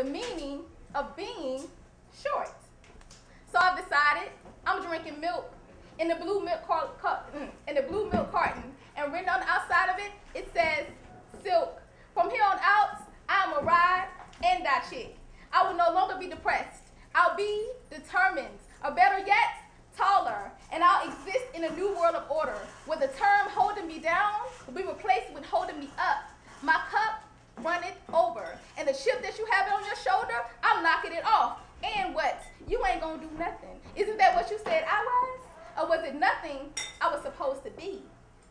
the meaning of being short. So I've decided I'm drinking milk in the blue milk carton, and written on the outside of it, it says silk. From here on out, I'm a ride and die chick. I will no longer be depressed. I'll be determined, or better yet, taller, and I'll exist in a new world of order where the term holding me down will be replaced with holding me up. My cup runneth over, and the chip that you have on your shoulder, I'm knocking it off. And what? You ain't gonna do nothing. Isn't that what you said I was? Or was it nothing I was supposed to be?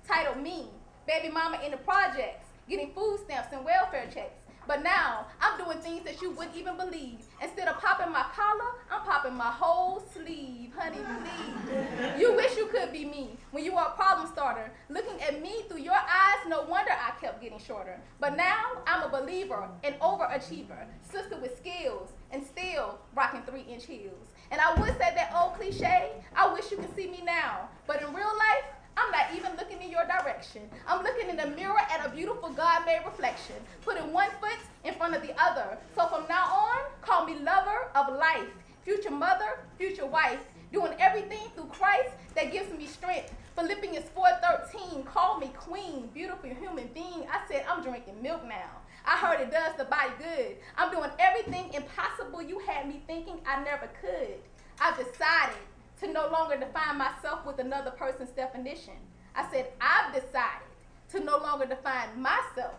Titled me, baby mama in the projects, getting food stamps and welfare checks. But now, I'm doing things that you wouldn't even believe. Instead of popping my collar, I'm popping my whole sleeve. Honey, believe. You wish you could be me when you were a problem starter. Looking at me through your eyes, no wonder I kept getting shorter. But now, I'm a believer, an overachiever, sister with skills, and still rocking 3-inch heels. And I would say that old cliche, I wish you could see me now. But in real life, I'm not even looking in your direction. I'm looking in the mirror at a beautiful God-made reflection, putting one foot in front of the other. So from now on, call me lover of life, future mother, future wife, doing everything through Christ that gives me strength. Philippians 4:13, call me queen, beautiful human being. I said I'm drinking milk now. I heard it does the body good. I'm doing everything impossible you had me thinking I never could. I've decided to no longer define myself with another person's definition. I said, I've decided to no longer define myself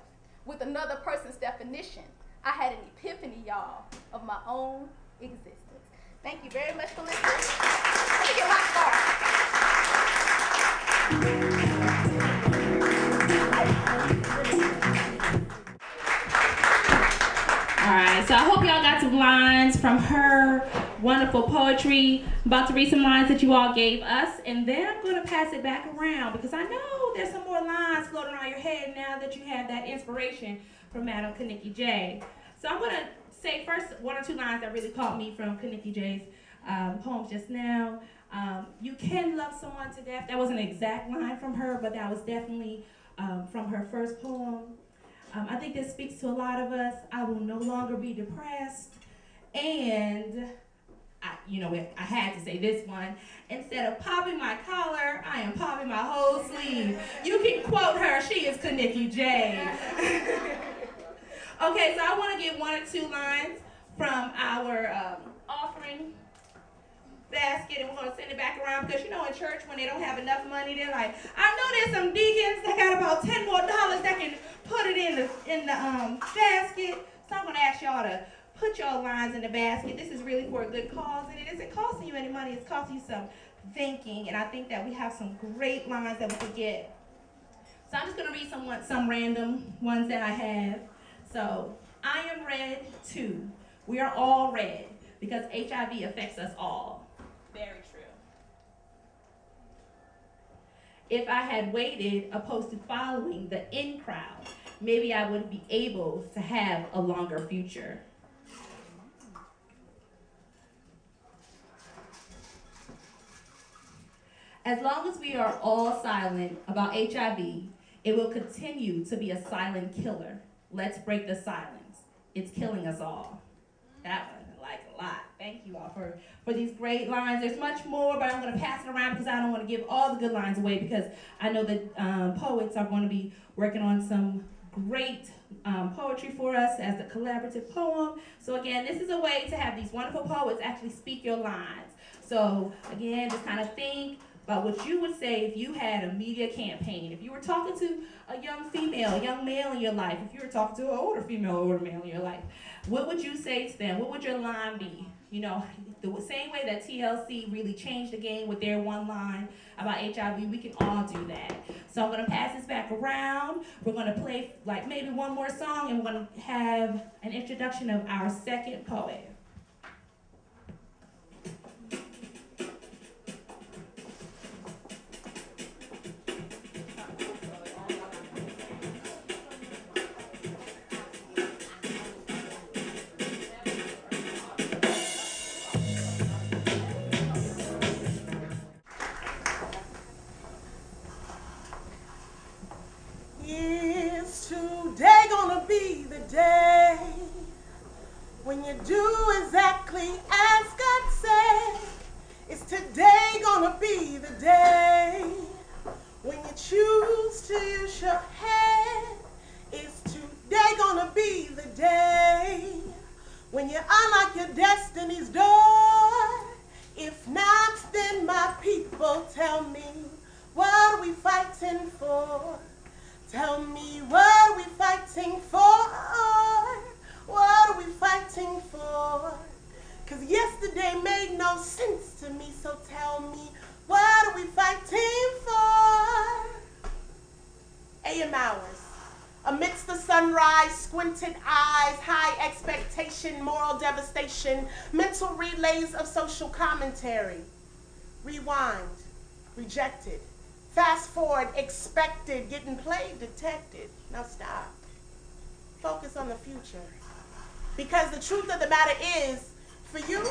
with another person's definition. I had an epiphany, y'all, of my own existence. Thank you very much for listening. Let me get my All right, so I hope y'all got some lines from her wonderful poetry. I'm about to read some lines that you all gave us, and then I'm going to pass it back around because I know there's some more lines floating around your head now that you have that inspiration from Madam Kaniki J. So I'm going to say first 1 or 2 lines that really caught me from Kaniki J's poems just now. You can love someone to death. That wasn't an exact line from her, but that was definitely from her first poem. I think this speaks to a lot of us. I will no longer be depressed. And, I had to say this one. Instead of popping my collar, I am popping my whole sleeve. You can quote her. She is Kaniki J. Okay, so I want to get 1 or 2 lines from our offering basket, and we're going to send it back around because, in church when they don't have enough money, they're like, I know there's some deacons that got about $10 more that can put it in the basket. So I'm going to ask y'all to put your lines in the basket. This is really for a good cause, and it isn't costing you any money. It's costing you some thinking, and I think that we have some great lines that we could get. So I'm just going to read some random ones that I have. So, I am red too. We are all red because HIV affects us all. Very true. If I had waited opposed to following the in crowd, maybe I would be able to have a longer future. As long as we are all silent about HIV, it will continue to be a silent killer. Let's break the silence. It's killing us all. That one I like a lot. Thank you all for these great lines. There's much more, but I'm going to pass it around because I don't want to give all the good lines away because I know that poets are going to be working on some great poetry for us as a collaborative poem. So again, this is a way to have these wonderful poets actually speak your lines. So again, just kind of think about what you would say if you had a media campaign. If you were talking to a young female, a young male in your life, if you were talking to an older female, older male in your life, what would you say to them? What would your line be? The same way that TLC really changed the game with their one line about HIV, we can all do that. So I'm going to pass this back around. We're going to play like maybe one more song, and we're going to have an introduction of our second poet. Is today gonna be the day when you you do exactly as God said, is today gonna be the day. When you choose to use your head, is today gonna be the day. When you unlock your destiny's door, if not, then my people, tell me, what are we fighting for? Tell me, what are we fighting for? What are we fighting for? 'Cause yesterday made no sense to me, so tell me, what are we fighting for? AM hours. Amidst the sunrise, squinted eyes, high expectation, moral devastation, mental relays of social commentary. Rewind, rejected. Fast forward, expected, getting played, detected. Now stop. Focus on the future. Because the truth of the matter is, for you,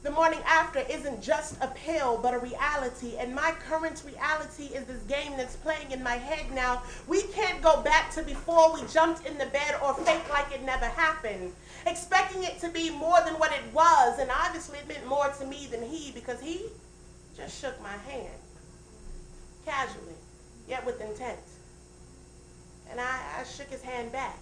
the morning after isn't just a pill, but a reality. And my current reality is this game that's playing in my head now. We can't go back to before we jumped in the bed or fake like it never happened, expecting it to be more than what it was. And obviously it meant more to me than he, because he just shook my hand, casually, yet with intent. And I shook his hand back.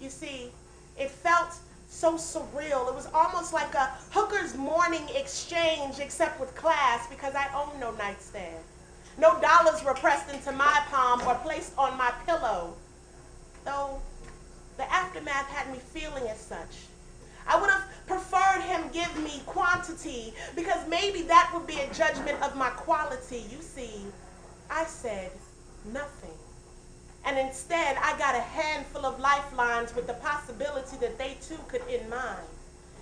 You see, it felt so surreal. It was almost like a hooker's morning exchange, except with class, because I own no nightstand. No dollars were pressed into my palm or placed on my pillow, though the aftermath had me feeling as such. I would have preferred him give me quantity, because maybe that would be a judgment of my quality. You see, I said nothing. And instead, I got a handful of lifelines with the possibility that they too could end mine.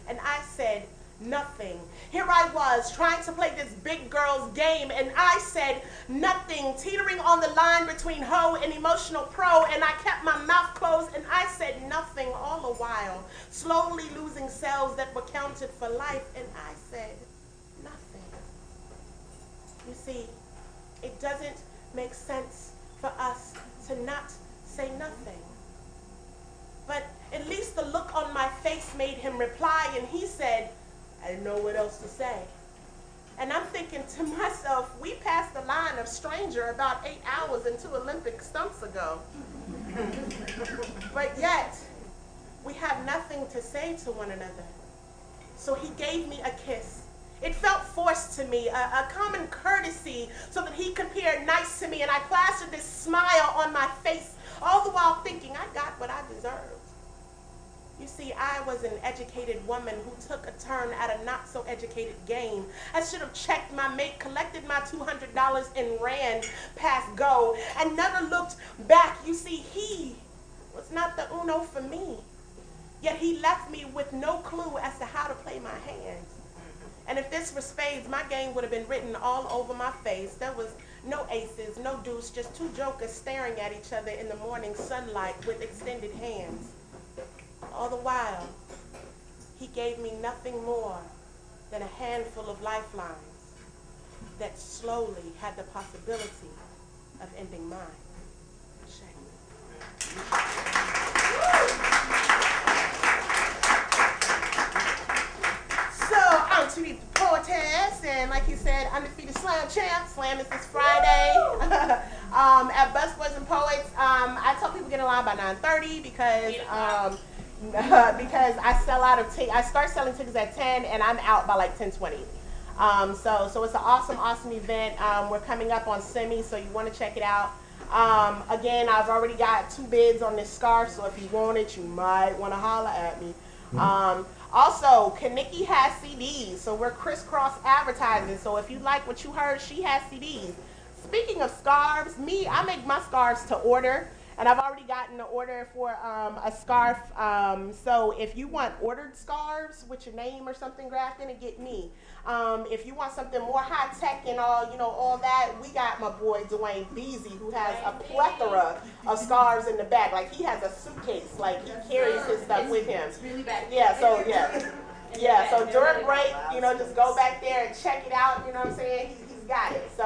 And I said nothing. Here I was trying to play this big girl's game, and I said nothing, teetering on the line between hoe and emotional pro, and I kept my mouth closed and I said nothing all the while, slowly losing cells that were counted for life, and I said nothing. You see, it doesn't make sense for us to not say nothing. But at least the look on my face made him reply, and he said, I didn't know what else to say. And I'm thinking to myself, we passed the line of stranger about 8 hours into Olympic stunts ago. But yet, we have nothing to say to one another. So he gave me a kiss. It felt forced to me, a common courtesy, so that he could appear nice to me, and I plastered this smile on my face, all the while thinking I got what I deserved. You see, I was an educated woman who took a turn at a not-so-educated game. I should have checked my mate, collected my $200 and ran past go, and never looked back. You see, he was not the uno for me, yet he left me with no clue as to how to play my hand. And if this were spades, my game would have been written all over my face. There was no aces, no deuce, just two jokers staring at each other in the morning sunlight with extended hands. All the while, he gave me nothing more than a handful of lifelines that slowly had the possibility of ending mine. To be the poetess, and like you said, undefeated slam champ. Slam is this Friday at Busboys and Poets. I tell people get in line by 9:30 because I sell out of I start selling tickets at 10 and I'm out by like 10:20. So it's an awesome event. We're coming up on semi, so you want to check it out. Again, I've already got 2 bids on this scarf, so if you want it, you might want to holler at me. Also, Kaniki has CDs, so we're crisscross advertising. So if you like what you heard, she has CDs. Speaking of scarves, I make my scarves to order, and I've already gotten an order for a scarf. So if you want ordered scarves with your name or something graphed in it, get me. If you want something more high tech and all that, we got my boy Dwayne Beasy, who has a plethora of scarves in the back. Like, he has a suitcase. Like, he carries his stuff with him. It's really bad. Yeah. So during break, just go back there and check it out. You know what I'm saying? He's got it. So.